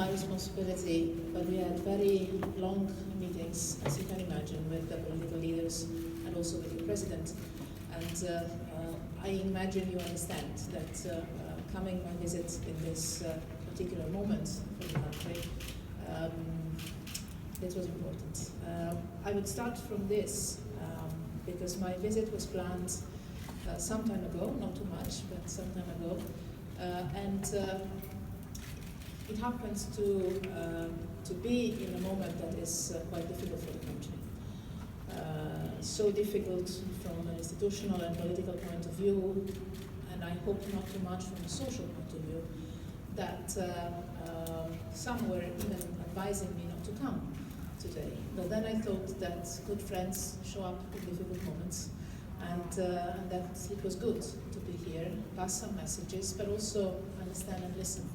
my responsibility, but we had very long meetings, as you can imagine, with the political leaders and also with the president. And I imagine you understand that coming my visit in this particular moment for the country, this was important. I would start from this, because my visit was planned some time ago, not too much, but some time ago, and it happens to be in a moment that is quite difficult for the country. So difficult from an institutional and political point of view, and I hope not too much from a social point of view, that some were even advising me not to come today. But then I thought that good friends show up in difficult moments, and that it was good to be here, pass some messages, but also understand and listen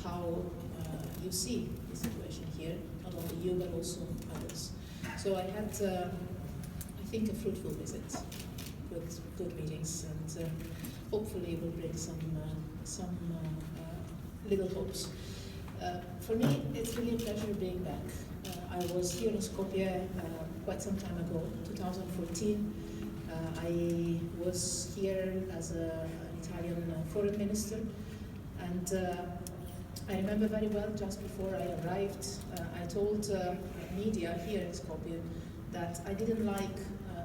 how you see the situation here, not only you, but also others. So I had, I think, a fruitful visit with good meetings, and hopefully it will bring some little hopes. For me, it's really a pleasure being back. I was here in Skopje quite some time ago, 2014. I was here as an Italian foreign minister, and I remember very well, just before I arrived, I told media here in Skopje that I didn't like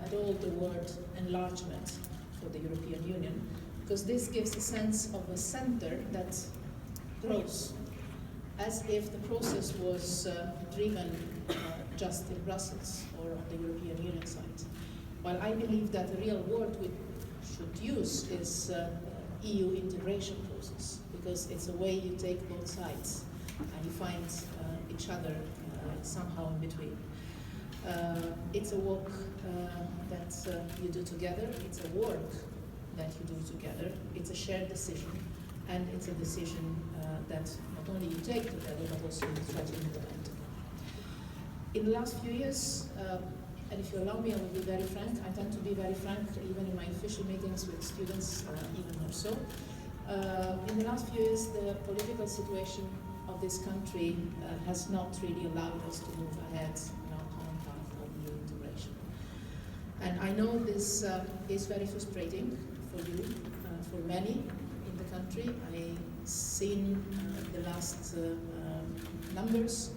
at all the word enlargement for the European Union, because this gives a sense of a center that grows, as if the process was driven just in Brussels or on the European Union side. While I believe that the real word we should use is EU integration process, because it's a way you take both sides and you find each other somehow in between. It's a walk that you do together, it's a work that you do together, it's a shared decision, and it's a decision that not only you take together, but also you try to implement. In the last few years, and if you allow me, I will be very frank. I tend to be very frank, even in my official meetings with students, even more so. In the last few years, the political situation of this country has not really allowed us to move ahead in our common path of EU integration. And I know this is very frustrating for you, for many in the country. I've seen the last numbers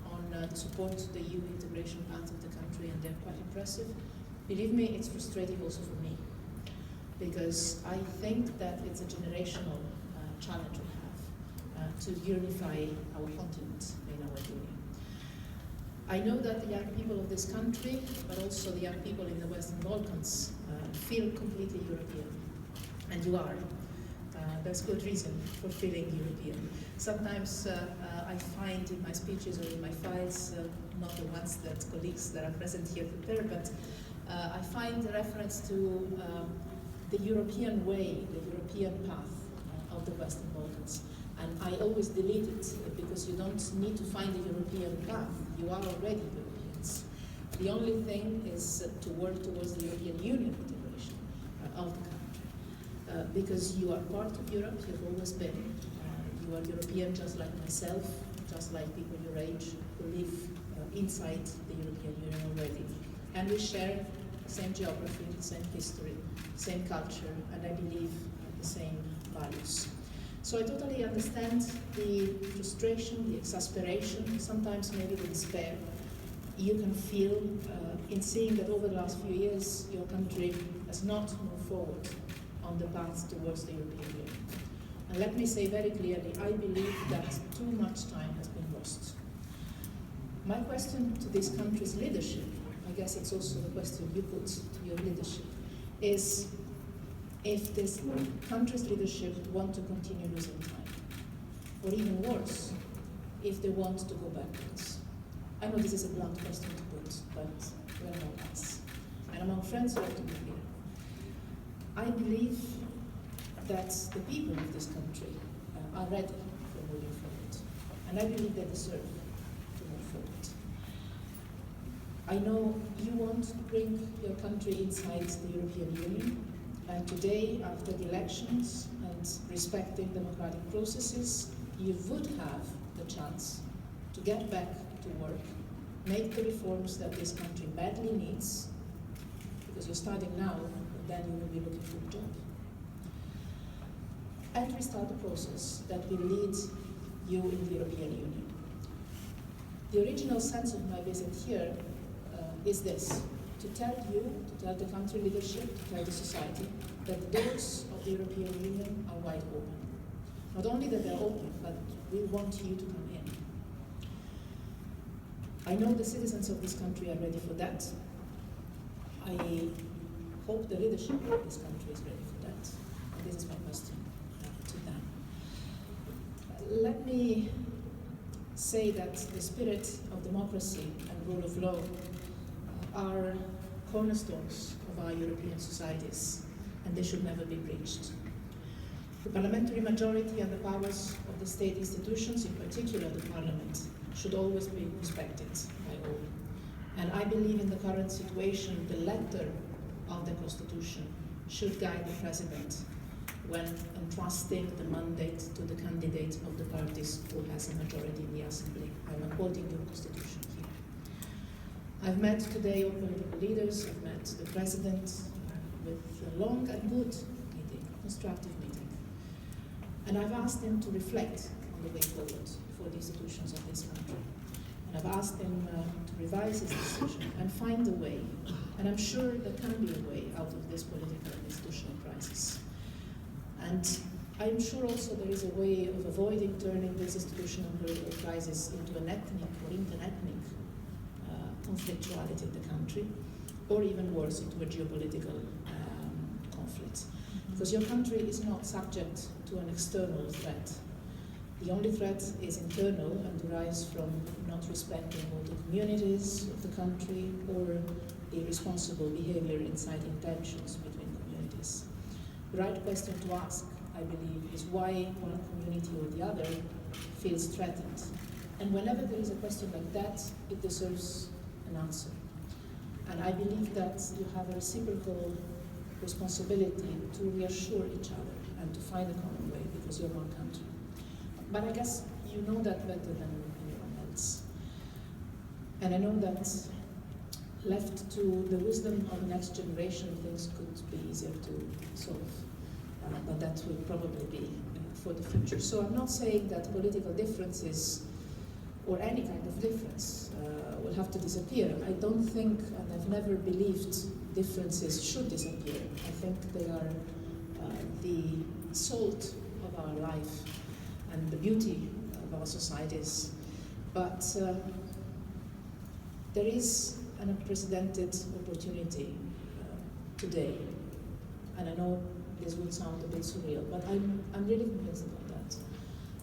on the support to the EU integration path of the country, and they're quite impressive. Believe me, it's frustrating also for me, because I think that it's a generational challenge we have to unify our continent in our union. I know that the young people of this country, but also the young people in the Western Balkans, feel completely European, and you are. There's good reason for feeling European. Sometimes I find in my speeches or in my files, not the ones that colleagues that are present here prepare, but I find the reference to the European way, the European path of the Western Balkans. And I always delete it, because you don't need to find a European path. You are already Europeans. The only thing is to work towards the European Union integration of the country. Because you are part of Europe, you've always been. You are European just like myself, just like people your age who live inside the European Union already. And we share the same geography, the same history, the same culture, and I believe the same values. So I totally understand the frustration, the exasperation, sometimes maybe the despair you can feel in seeing that over the last few years your country has not moved forward on the path towards the European Union. And let me say very clearly, I believe that too much time has been lost. My question to this country's leadership, I guess it's also the question you put to your leadership, is if this country's leadership want to continue losing time, or even worse, if they want to go backwards. I know this is a blunt question to put, but we're among us. And among friends who have to be here. I believe that the people of this country are ready for moving forward. And I believe they deserve to move forward. I know you want to bring your country inside the European Union. And today, after the elections and respecting democratic processes, you would have the chance to get back to work, make the reforms that this country badly needs, because you're starting now, and then you will be looking for a job. And restart the process that will lead you in the European Union. The original sense of my visit here is this: to tell you, to tell the country leadership, to tell the society that the doors of the European Union are wide open. Not only that they're open, but we want you to come in. I know the citizens of this country are ready for that. I hope the leadership of this country is ready for that. And this is my question to them. Let me say that the spirit of democracy and rule of law are cornerstones of our European societies, and they should never be breached. The parliamentary majority and the powers of the state institutions, in particular the parliament, should always be respected by all. And I believe in the current situation, the letter of the Constitution should guide the President when entrusting the mandate to the candidate of the parties who has a majority in the Assembly. I'm quoting the Constitution here. I've met today all political leaders, I've met the President with a long and good meeting, constructive meeting. And I've asked him to reflect on the way forward for the institutions of this country. And I've asked him to revise his decision and find a way. And I'm sure there can be a way out of this political and institutional crisis. And I'm sure also there is a way of avoiding turning this institutional and political crisis into an ethnic or inter-ethnic conflictuality in the country, or even worse, into a geopolitical conflict. Because your country is not subject to an external threat. The only threat is internal and derives from not respecting all the communities of the country or irresponsible behavior inciting tensions between communities. The right question to ask, I believe, is why one community or the other feels threatened. And whenever there is a question like that, it deserves an answer. And I believe that you have a reciprocal responsibility to reassure each other and to find a common way, because you're one country. But I guess you know that better than anyone else. And I know that left to the wisdom of the next generation, things could be easier to solve. But that will probably be for the future. So I'm not saying that political differences or any kind of difference will have to disappear. I don't think, and I've never believed, differences should disappear. I think they are the salt of our life and the beauty of our societies. But there is an unprecedented opportunity today, and I know this will sound a bit surreal, but I'm really convinced about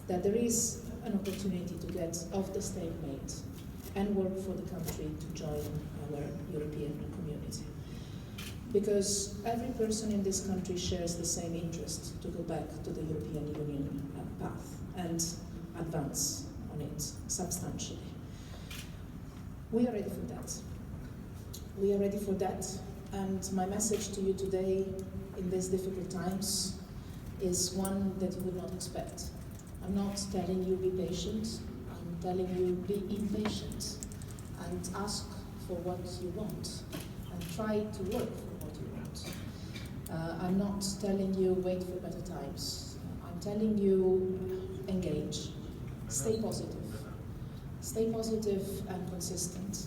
that there is an opportunity to get off the stalemate and work for the country to join our European community. Because every person in this country shares the same interest to go back to the European Union path and advance on it substantially. We are ready for that. We are ready for that, and my message to you today in these difficult times is one that you would not expect. I'm not telling you be patient, I'm telling you be impatient and ask for what you want and try to work for what you want. I'm not telling you wait for better times. I'm telling you engage, stay positive and consistent.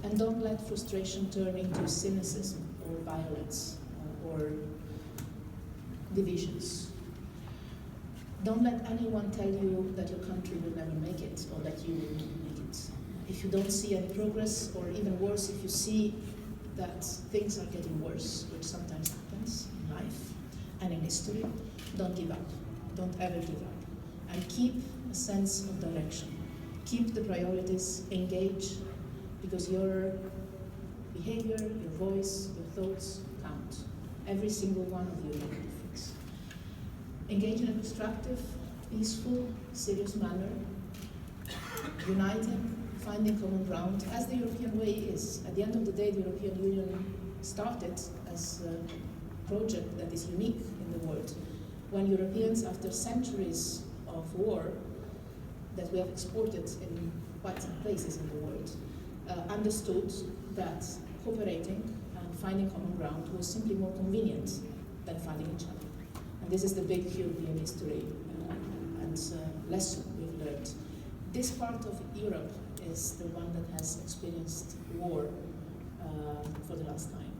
And don't let frustration turn into cynicism or violence or divisions. Don't let anyone tell you that your country will never make it or that you will make it. If you don't see any progress, or even worse, if you see that things are getting worse, which sometimes happens in life and in history, don't give up. Don't ever give up. And keep a sense of direction. Keep the priorities, engage, because your behavior, your voice, your thoughts count. Every single one of you makes a difference. Engage in a constructive, peaceful, serious manner, uniting, finding common ground, as the European way is. At the end of the day, the European Union started as a project that is unique in the world. When Europeans, after centuries of war, that we have exported in quite some places in the world, understood that cooperating and finding common ground was simply more convenient than finding each other. And this is the big European history and lesson we've learned. This part of Europe is the one that has experienced war for the last time.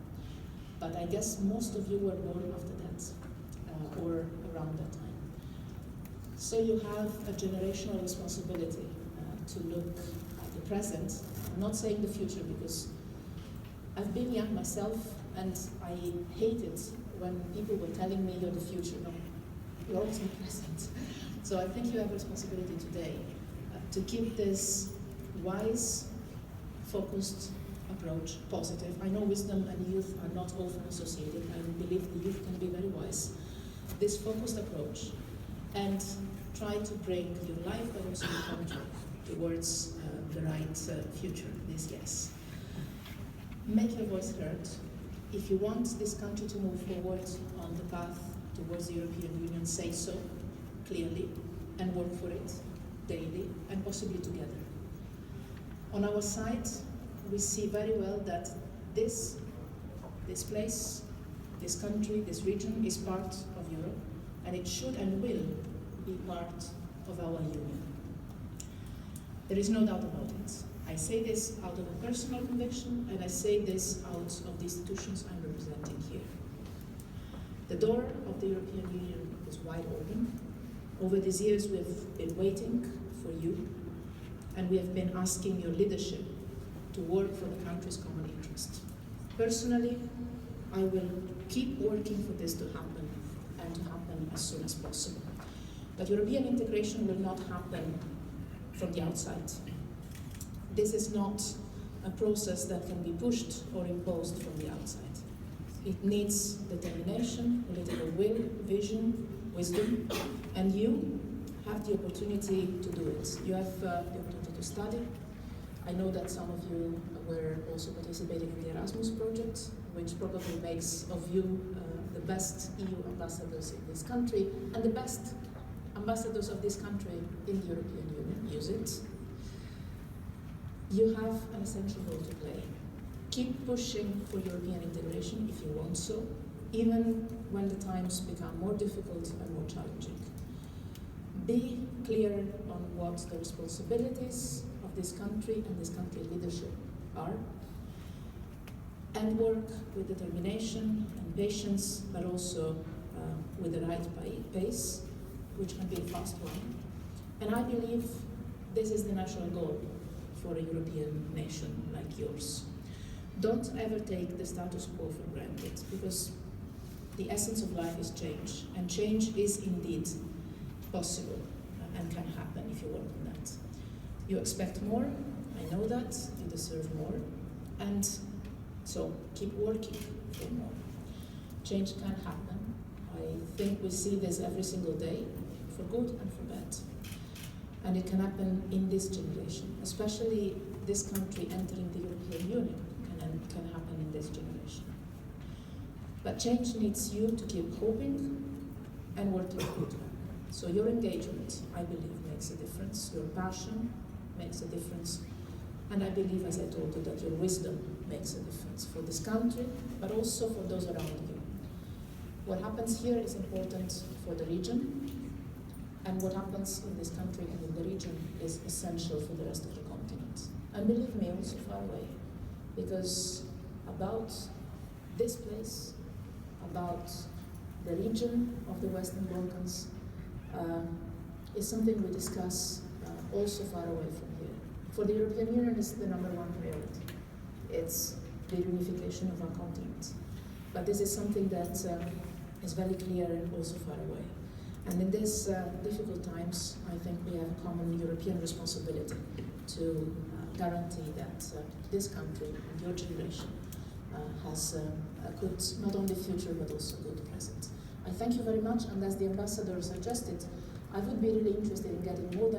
But I guess most of you were born after that, or around that time. So you have a generational responsibility to look at the present. I'm not saying the future, because I've been young myself, and I hated when people were telling me you're the future. No, you're always in the present. So I think you have a responsibility today to keep this wise, focused approach positive. I know wisdom and youth are not often associated. I believe the youth can be very wise. This focused approach, and try to bring your life but also your country towards the right future, this yes. Make your voice heard. If you want this country to move forward on the path towards the European Union, say so clearly and work for it daily and possibly together. On our side, we see very well that this place, this country, this region is part of Europe, and it should and will be part of our union. There is no doubt about it. I say this out of a personal conviction, and I say this out of the institutions I'm representing here. The door of the European Union is wide open. Over these years, we've been waiting for you, and we have been asking your leadership to work for the country's common interest. Personally, I will keep working for this to happen, and to happen as soon as possible. But European integration will not happen from the outside. This is not a process that can be pushed or imposed from the outside. It needs determination, political will, vision, wisdom, and you have the opportunity to do it. You have the opportunity to study. I know that some of you were also participating in the Erasmus project, which probably makes of you the best EU ambassadors in this country, and the best ambassadors of this country in the European Union. Use it. You have an essential role to play. Keep pushing for European integration if you want so, even when the times become more difficult and more challenging. Be clear on what the responsibilities of this country and this country leadership are, and work with determination and patience, but also with the right pace, which can be a fast one. And I believe this is the national goal for a European nation like yours. Don't ever take the status quo for granted, because the essence of life is change, and change is indeed possible and can happen if you work on that. You expect more, I know that, you deserve more, and so keep working for more. Change can happen. I think we see this every single day, for good and for bad. And it can happen in this generation, especially this country entering the European Union can happen in this generation. But change needs you to keep hoping and working for it. So your engagement, I believe, makes a difference. Your passion makes a difference. And I believe, as I told you, that your wisdom makes a difference for this country, but also for those around you. What happens here is important for the region, and what happens in this country and in the region is essential for the rest of the continent. And believe me, also far away, because about this place, about the region of the Western Balkans, is something we discuss also far away from here. For the European Union, it's the number one priority. It's the reunification of our continent. But this is something that is very clear and also far away. And in these difficult times, I think we have a common European responsibility to guarantee that this country and your generation has a good, not only future, but also a good present. I thank you very much, and as the ambassador suggested, I would be really interested in getting more than